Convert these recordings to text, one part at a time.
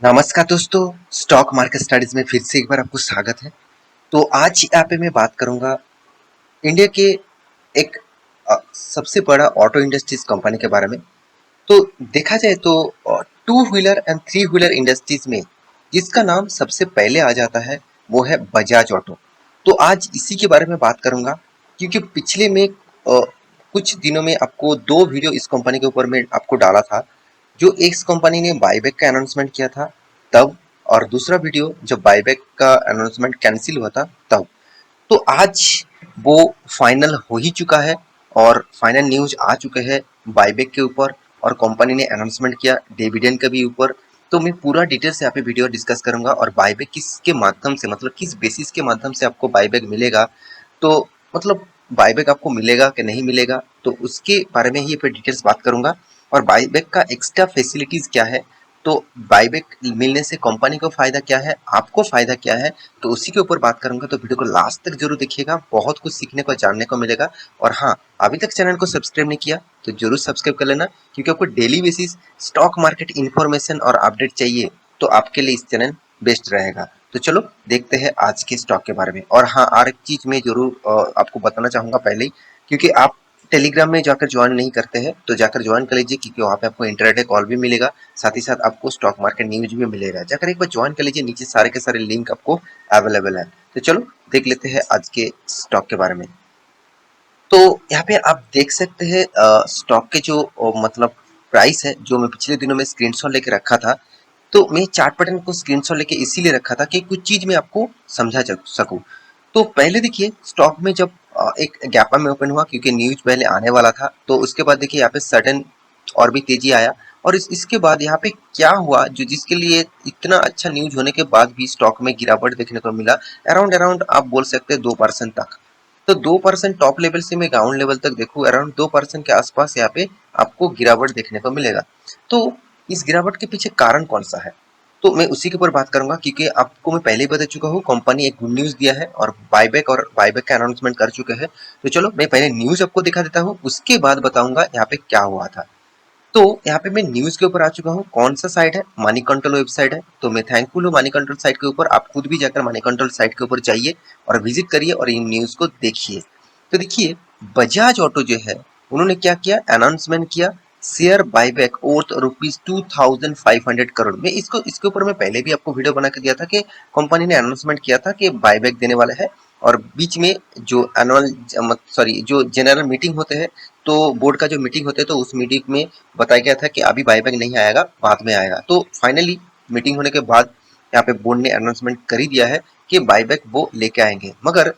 नमस्कार दोस्तों, stock market studies में फिर से एक बार आपको स्वागत है। तो आज यहाँ पे मैं बात करूंगा इंडिया के एक सबसे बड़ा ऑटो इंडस्ट्रीज कंपनी के बारे में। तो देखा जाए तो two wheeler and three wheeler industries में जिसका नाम सबसे पहले आ जाता है वो है बजाज ऑटो। तो आज इसी के बारे में बात करूंगा क्योंकि पिछले में कुछ दिनों में आपको दो वीडियो इस कंपनी के ऊपर में आपको डाला था। जो इस कंपनी ने बायबैक का अनाउंसमेंट किया था तब, और दूसरा वीडियो जब बायबैक का अनाउंसमेंट कैंसिल हुआ था तब। तो आज वो फाइनल हो ही चुका है और फाइनल न्यूज आ चुके हैं बायबैक के ऊपर, और कंपनी ने अनाउंसमेंट किया डिविडेंड के भी ऊपर। तो मैं पूरा डिटेल से यहाँ पे वीडियो डिस्कस करूंगा और बायबैक किसके माध्यम से, मतलब किस बेसिस के माध्यम से आपको बायबैक मिलेगा। तो मतलब बायबैक आपको मिलेगा कि नहीं मिलेगा, तो उसके बारे में ही पे डिटेल्स बात करूंगा। और बायबैक का एक्स्ट्रा फैसिलिटीज क्या है, तो बायबैक मिलने से कंपनी को फायदा क्या है, आपको फायदा क्या है, तो उसी के ऊपर बात करूंगा। तो वीडियो को लास्ट तक जरूर देखिएगा, बहुत कुछ सीखने को जानने को मिलेगा। और हाँ, अभी तक चैनल को सब्सक्राइब नहीं किया तो जरूर सब्सक्राइब कर लेना, क्योंकि आपको daily basis stock market information और अपडेट चाहिए तो आपके लिए इस चैनल बेस्ट रहेगा। तो चलो देखते हैं आज के स्टॉक के बारे में। और हाँ, और एक चीज मैं जरूर आपको बताना चाहूंगा पहले ही, क्योंकि आप टेलीग्राम में जाकर ज्वाइन नहीं करते हैं तो जाकर ज्वाइन कर लीजिए, क्योंकि वहाँ पे आपको इंटरडे कॉल भी मिलेगा, साथ ही साथ आपको स्टॉक मार्केट न्यूज भी मिलेगा। जाकर एक बार ज्वाइन कर लीजिए, नीचे सारे के सारे लिंक आपको अवेलेबल है। तो चलो देख लेते हैं आज के स्टॉक के बारे में। तो यहाँ पे आप देख सकते हैं स्टॉक के जो मतलब प्राइस है, जो मैं पिछले दिनों में स्क्रीनशॉट लेके रखा था। तो मैं चार्ट पैटर्न को स्क्रीनशॉट लेके इसीलिए रखा था कि कुछ चीज मैं आपको समझा सकूं। तो पहले देखिए स्टॉक में जब एक गैप में ओपन हुआ, क्योंकि न्यूज पहले आने वाला था, तो उसके बाद देखिए यहाँ पे सडन और भी तेजी आया। और इसके बाद यहाँ पे क्या हुआ, जो जिसके लिए इतना अच्छा न्यूज होने के बाद भी स्टॉक में गिरावट देखने को मिला। अराउंड अराउंड आप बोल सकते हैं 2% तक। तो 2% टॉप लेवल से मैं ग्राउंड लेवल तक देखूं, अराउंड 2% के आसपास यहाँ पे आपको गिरावट देखने को मिलेगा। तो इस गिरावट के पीछे कारण कौन सा है, तो मैं उसी के ऊपर बात करूंगा, क्योंकि आपको मैं पहले ही बता चुका हूँ कंपनी एक गुड न्यूज दिया है और बायबैक का अनाउंसमेंट कर चुके हैं। तो चलो मैं पहले न्यूज आपको दिखा देता हूँ, उसके बाद बताऊंगा यहाँ पे क्या हुआ था। तो यहाँ पे मैं न्यूज के ऊपर आ चुका हूँ। कौन सा साइट है, मनी कंट्रोल वेबसाइट है। तो मैं थैंकफुल हूँ मनी कंट्रोल साइट के ऊपर, आप खुद भी जाकर मनी कंट्रोल साइट के ऊपर जाइए और विजिट करिए और इन न्यूज को देखिए। तो देखिए बजाज ऑटो जो है, उन्होंने क्या किया, अनाउंसमेंट किया शेयर बायबैक वर्थ ₹2500 करोड़ में। इसको इसके ऊपर मैं पहले भी आपको वीडियो बना के दिया था कि कंपनी ने अनाउंसमेंट किया था कि बायबैक देने वाला है। और बीच में जो जो जनरल मीटिंग होते हैं, तो बोर्ड का जो मीटिंग होते हैं, तो उस मीटिंग में बताया गया था कि अभी बायबैक नहीं आएगा, बाद में आएगा। तो फाइनली मीटिंग होने के बाद यहाँ पे बोर्ड ने अनाउंसमेंट कर ही दिया है कि बायबैक वो लेके आएंगे। मगर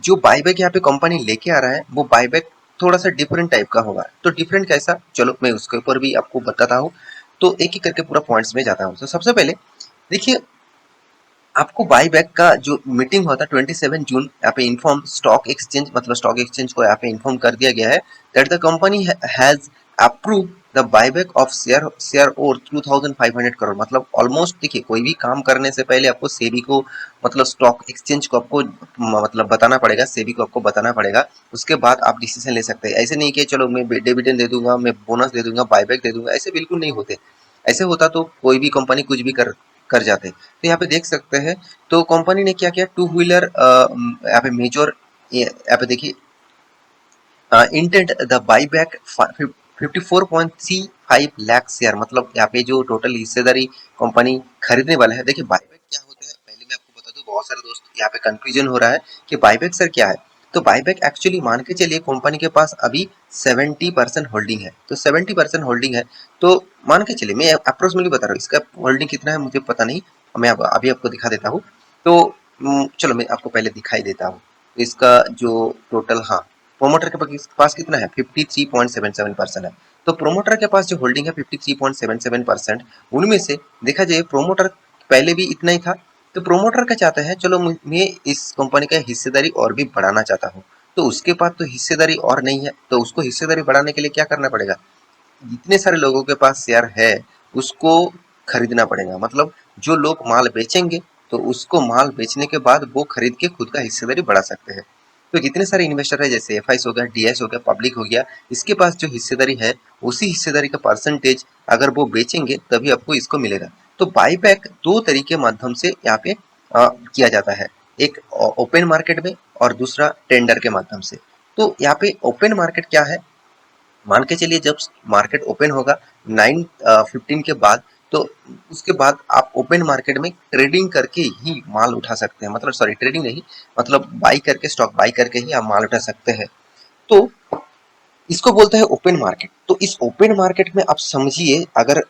जो बायबैक यहाँ पे कंपनी लेके आ रहा है, वो बायबैक थोड़ा सा डिफरेंट टाइप का होगा। तो डिफरेंट कैसा, चलो मैं उसके ऊपर भी आपको बताता हूँ। तो एक एक करके पूरा पॉइंट्स में जाता हूँ। तो सबसे पहले देखिए, आपको बाईबैक का जो मीटिंग हुआ था 27 जून, यहाँ पे इन्फॉर्म स्टॉक एक्सचेंज, मतलब स्टॉक एक्सचेंज को यहाँ पे इन्फॉर्म कर दिया गया है that the company has approve the buyback of share और 2500 करोड़। मतलब ऑलमोस्ट देखिए, कोई भी काम करने से पहले आपको सेबी को, मतलब स्टॉक एक्सचेंज को आपको मतलब बताना पड़ेगा, सेबी को आपको बताना पड़ेगा। उसके बाद आप डिसीजन ले सकते हैं। ऐसे नहीं कि चलो मैं डिविडेंड दे दूंगा, मैं बोनस दे दूंगा, बायबैक दे दूंगा, ऐसे बिल्कुल नहीं होते। ऐसे होता तो कोई भी कंपनी कुछ भी कर कर जाते। तो यहाँ पे देख सकते हैं, तो कंपनी ने क्या किया, टू व्हीलर यहाँ पे मेजर, यहाँ पे देखिए intent the buyback 54.35 lakh share. मतलब यहाँ पे जो टोटल हिस्सेदारी कंपनी खरीदने वाला है। देखिए बाईबैक क्या होता है, पहले मैं आपको बता दूं, बहुत सारे दोस्त यहाँ पे कंफ्यूजन हो रहा है कि बाईबैक सर क्या है। तो बाईबैक एक्चुअली मान के चलिए कंपनी के पास अभी 70% होल्डिंग है। तो 70% होल्डिंग है, तो मान के चलिए, मैं अप्रोक्सीमेटली बता रहा हूँ, इसका होल्डिंग कितना है मुझे पता नहीं, मैं अभी आपको दिखा देता हूँ। तो चलो मैं आपको पहले दिखाई देता हूँ। इसका जो टोटल, हाँ, प्रोमोटर के पास कितना है, 53.77% है। तो प्रोमोटर के पास जो होल्डिंग है 53.77%, उनमें से देखा जाए प्रोमोटर पहले भी इतना ही था। तो प्रोमोटर क्या चाहता है, चलो मैं इस कंपनी का हिस्सेदारी और भी बढ़ाना चाहता हूँ। तो उसके पास तो हिस्सेदारी और नहीं है, तो उसको हिस्सेदारी बढ़ाने के लिए क्या करना पड़ेगा, जितने सारे लोगों के पास शेयर है उसको खरीदना पड़ेगा। मतलब जो लोग माल बेचेंगे, तो उसको माल बेचने के बाद वो खरीद के खुद का हिस्सेदारी बढ़ा सकते हैं। तो जितने सारे इन्वेस्टर है, जैसे एफआईस हो गया, डीएस हो गया, पब्लिक हो गया, इसके पास जो हिस्सेदारी है, उसी हिस्सेदारी का परसेंटेज अगर वो बेचेंगे तभी आपको इसको मिलेगा। तो बाईबैक दो तरीके माध्यम से यहाँ पे किया जाता है, एक ओपन मार्केट में और दूसरा टेंडर के माध्यम से। तो यहाँ पे ओपन मार्केट क्या है, मान के चलिए जब मार्केट ओपन होगा 9:15 के बाद, तो उसके बाद आप ओपन मार्केट में ट्रेडिंग करके ही माल उठा सकते हैं, मतलब सॉरी ट्रेडिंग नहीं, मतलब बाई करके, स्टॉक बाई करके ही आप माल उठा सकते हैं। तो इसको बोलते हैं ओपन मार्केट। तो इस ओपन मार्केट में आप समझिए, अगर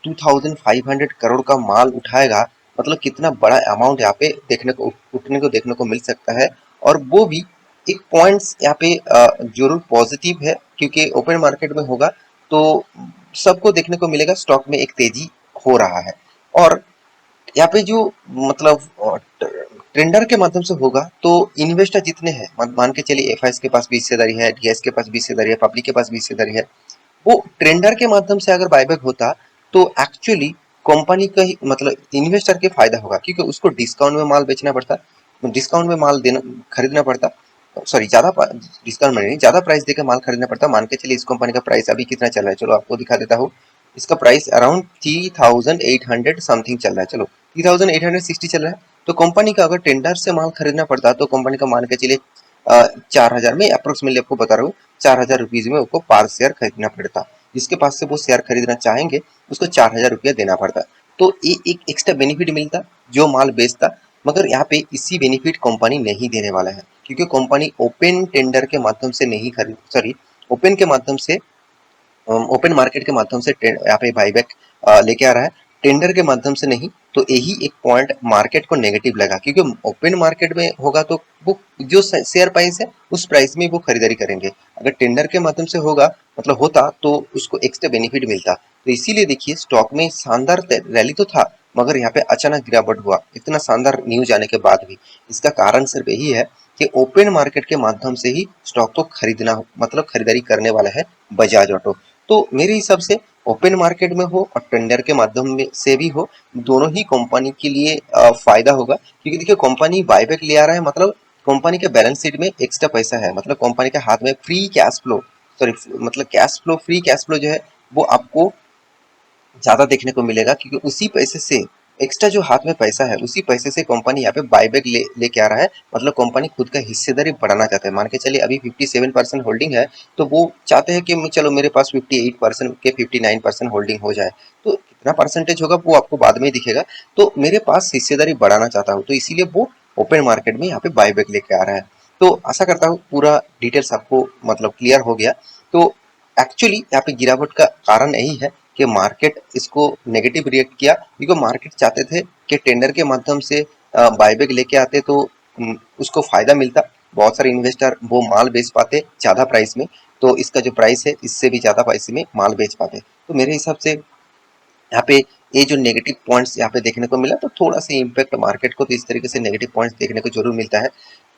2500 करोड़ का माल उठाएगा, मतलब कितना बड़ा अमाउंट यहाँ पे देखने को मिल सकता है। और वो भी एक पॉइंट्स यहाँ पे जरूर पॉजिटिव है, क्योंकि ओपन मार्केट में होगा तो सबको देखने को मिलेगा स्टॉक में एक तेजी हो रहा है। और यहाँ पे जो मतलब टेंडर के माध्यम से होगा तो इन्वेस्टर जितने हैं, मान के चलिए एफआईएस के पास भी हिस्सेदारी है, डीआईएस के पास भी हिस्सेदारी है, पब्लिक के पास भी हिस्सेदारी है, वो टेंडर के माध्यम से अगर बायबैक होता तो एक्चुअली कंपनी का ही मतलब इन्वेस्टर के फायदा होगा, क्योंकि उसको डिस्काउंट में माल बेचना पड़ता, डिस्काउंट में माल देना खरीदना पड़ता, सॉरी ज्यादा डिस्काउंट में नहीं, ज्यादा प्राइस देकर माल खरीदना पड़ता। मान के चलिए इस कंपनी का प्राइस अभी कितना चल रहा है, चलो आपको दिखा देता हूँ। इसका प्राइस अराउंड 3800 समथिंग चल रहा है, चलो 3860 चल रहा है। तो कंपनी का अगर टेंडर से माल खरीदना पड़ता तो कंपनी का मान के चलिए 4000 में अप्रोक्सीमेटली आपको बता रहा हूँ, 4000 रुपीज में आपको पर शेयर खरीदना पड़ता। जिसके पास से वो शेयर खरीदना चाहेंगे उसको 4000 रुपया देना पड़ता। तो ये एक एक्स्ट्रा बेनिफिट मिलता जो माल बेचता। मगर यहाँ पे इसी बेनिफिट कंपनी नहीं देने वाला है, क्योंकि कंपनी ओपन टेंडर के माध्यम से नहीं खरीद, सॉरी ओपन के माध्यम से, ओपन मार्केट के माध्यम से यहाँ पे बाईबैक लेके आ रहा है, टेंडर के माध्यम से नहीं। तो यही एक पॉइंट मार्केट को नेगेटिव लगा, क्योंकि ओपन मार्केट में होगा तो वो जो शेयर प्राइस है उस प्राइस में वो खरीदारी करेंगे। अगर टेंडर के माध्यम से होगा, मतलब होता, तो उसको एक्स्ट्रा बेनिफिट मिलता। तो इसीलिए देखिए स्टॉक में शानदार रैली तो था, मगर यहाँ पे अचानक गिरावट हुआ इतना शानदार न्यूज आने के बाद भी। इसका कारण सिर्फ यही है कि ओपन मार्केट के माध्यम से ही स्टॉक को खरीदना, मतलब खरीदारी करने वाला है बजाज ऑटो। तो मेरे हिसाब से ओपन मार्केट में हो और टेंडर के माध्यम में से भी हो, दोनों ही कंपनी के लिए फायदा होगा। क्योंकि देखिए कंपनी बायबैक ले आ रहा है, मतलब कंपनी के बैलेंस शीट में एक्स्ट्रा पैसा है, मतलब कंपनी के हाथ में फ्री कैश फ्लो, सॉरी मतलब cash flow, free cash flow जो है वो आपको ज्यादा देखने को मिलेगा, क्योंकि उसी पैसे से, एक्स्ट्रा जो हाथ में पैसा है उसी पैसे से कंपनी यहाँ पे बायबैक लेके आ रहा है। मतलब कंपनी खुद का हिस्सेदारी बढ़ाना चाहता है। मान के चलिए अभी 57% होल्डिंग है, तो वो चाहते हैं कि चलो मेरे पास 58% के 59% होल्डिंग हो जाए। तो कितना परसेंटेज होगा वो आपको बाद में ही दिखेगा। तो मेरे पास हिस्सेदारी बढ़ाना चाहता हूँ, तो इसीलिए वो ओपन मार्केट में यहाँ पे बायबैक लेके आ रहा है। तो आशा करता हूँ पूरा डिटेल्स आपको मतलब क्लियर हो गया। तो एक्चुअली यहाँ पे गिरावट का कारण यही है कि मार्केट इसको नेगेटिव रिएक्ट किया, क्योंकि मार्केट चाहते थे कि टेंडर के माध्यम से बायबैक लेके आते तो उसको फायदा मिलता, बहुत सारे इन्वेस्टर वो माल बेच पाते ज्यादा प्राइस में, तो इसका जो प्राइस है इससे भी ज्यादा प्राइस में माल बेच पाते। तो मेरे हिसाब से यहाँ पे ये जो नेगेटिव पॉइंट्स यहाँ पे देखने को मिला, तो थोड़ा सा इम्पैक्ट मार्केट को तो इस तरीके से नेगेटिव पॉइंट्स देखने को जरूर मिलता है।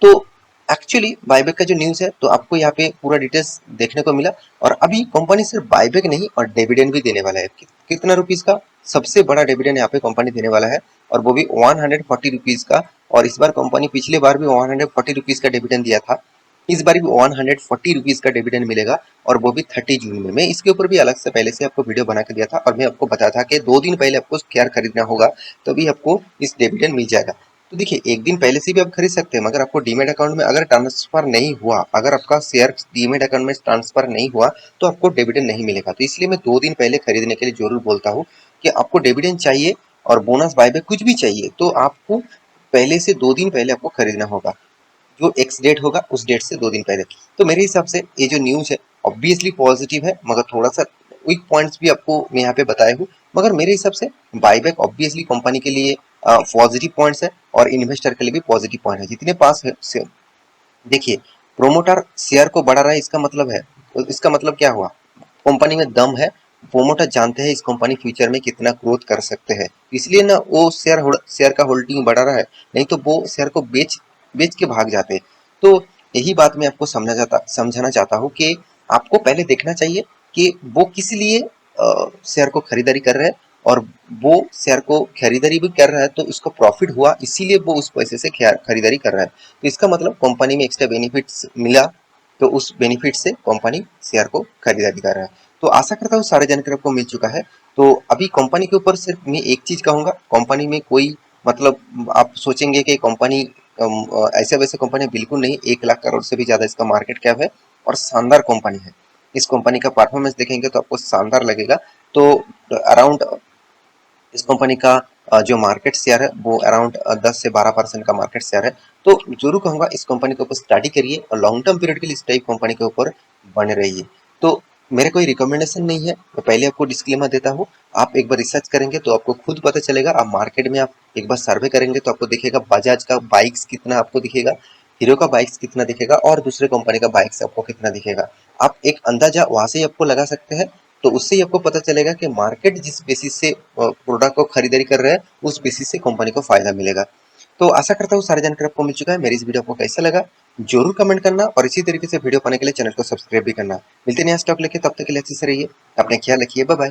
तो एक्चुअली बायबैक का जो न्यूज़ है तो आपको यहाँ पे पूरा डिटेल्स देखने को मिला। और अभी कंपनी सिर्फ बायबैक नहीं और डिविडेंड भी देने वाला है। कितना रुपीस का, सबसे बड़ा डिविडेंड यहाँ पे कंपनी देने वाला है, और वो भी 140 रुपीज का। और इस बार कंपनी पिछले बार भी 140 रुपीज का डिविडेंड दिया था, इस बार भी 140 रुपीज का डिविडेंड मिलेगा, और वो भी 30 जून में। मैं इसके ऊपर भी अलग से पहले से आपको वीडियो बना के दिया था, और मैं आपको बताया था कि 2 दिन पहले आपको शेयर खरीदना होगा तभी आपको इस डिविडेंड मिल जाएगा। तो देखिए एक दिन पहले से भी आप खरीद सकते हैं, मगर आपको डीमेट अकाउंट में अगर ट्रांसफर नहीं हुआ, अगर आपका शेयर डीमेट अकाउंट में ट्रांसफर नहीं हुआ तो आपको डिविडेंड नहीं मिलेगा। तो इसलिए मैं 2 दिन पहले खरीदने के लिए जरूर बोलता हूँ कि आपको डिविडेंड चाहिए और बोनस बायबैक कुछ भी चाहिए तो आपको पहले से 2 दिन पहले आपको खरीदना होगा। जो एक्स डेट होगा उस डेट से 2 दिन पहले। तो मेरे हिसाब से ये जो न्यूज है ऑब्वियसली पॉजिटिव है, मगर थोड़ा सा वीक पॉइंट्स भी आपको मैं यहाँ पे बताया हूँ। मगर मेरे हिसाब से बायबैक ऑब्वियसली कंपनी के लिए पॉजिटिव पॉइंट्स है और इन्वेस्टर के लिए भी पॉजिटिव पॉइंट है जितने पास है देखिए प्रोमोटर शेयर को बढ़ा रहा है, इसका मतलब है, इसका मतलब क्या हुआ, कंपनी में दम है। प्रोमोटर जानते हैं इस कंपनी फ्यूचर में कितना ग्रोथ कर सकते हैं, इसलिए ना वो शेयर का होल्डिंग बढ़ा रहा है, नहीं तो वो शेयर को बेच बेच के भाग जाते। तो यही बात मैं आपको समझाना चाहता हूँ कि आपको पहले देखना चाहिए कि वो किस लिए शेयर को खरीदारी कर रहे हैं, और वो शेयर को खरीदारी भी कर रहा है तो उसको प्रॉफिट हुआ इसीलिए वो उस पैसे से खरीदारी कर रहा है। तो इसका मतलब कंपनी में एक्स्ट्रा बेनिफिट्स मिला, तो उस बेनिफिट से कंपनी शेयर को खरीदारी कर रहा है। तो आशा करता हूँ सारे जानकारी आपको मिल चुका है। तो अभी कंपनी के ऊपर सिर्फ मैं एक चीज कहूंगा, कंपनी में कोई मतलब आप सोचेंगे कि कंपनी ऐसे वैसे कंपनी बिल्कुल नहीं, 1 लाख करोड़ से भी ज्यादा इसका मार्केट कैप है और शानदार कंपनी है। इस कंपनी का परफॉर्मेंस देखेंगे तो आपको शानदार लगेगा। तो अराउंड इस कंपनी का जो मार्केट शेयर है वो अराउंड 10 से 12% का मार्केट शेयर है। तो जरूर कहूंगा इस कंपनी के ऊपर स्टडी करिए और लॉन्ग टर्म पीरियड के लिए इस टाइप कंपनी के ऊपर बने रहिए। तो मेरे कोई रिकमेंडेशन नहीं है, मैं पहले आपको डिस्क्लेमर देता हूँ। आप एक बार रिसर्च करेंगे तो आपको खुद पता चलेगा। आप मार्केट में आप एक बार सर्वे करेंगे तो आपको दिखेगा बजाज का बाइक्स कितना आपको दिखेगा, हीरो का बाइक्स कितना दिखेगा और दूसरे कंपनी का बाइक्स आपको कितना दिखेगा। आप एक अंदाजा वहां से ही आपको लगा सकते हैं। तो उससे ही आपको पता चलेगा कि मार्केट जिस बेसिस से प्रोडक्ट को खरीदारी कर रहे हैं उस बेसिस से कंपनी को फायदा मिलेगा। तो आशा करता हूँ सारी जानकारी आपको मिल चुका है। मेरी इस वीडियो आपको कैसा लगा जरूर कमेंट करना और इसी तरीके से वीडियो पाने के लिए चैनल को सब्सक्राइब भी करना। मिलते हैं नया स्टॉक लेके, तब तक के लिए अच्छे से रहिए, अपने ख्याल रखिए, बाय बाय।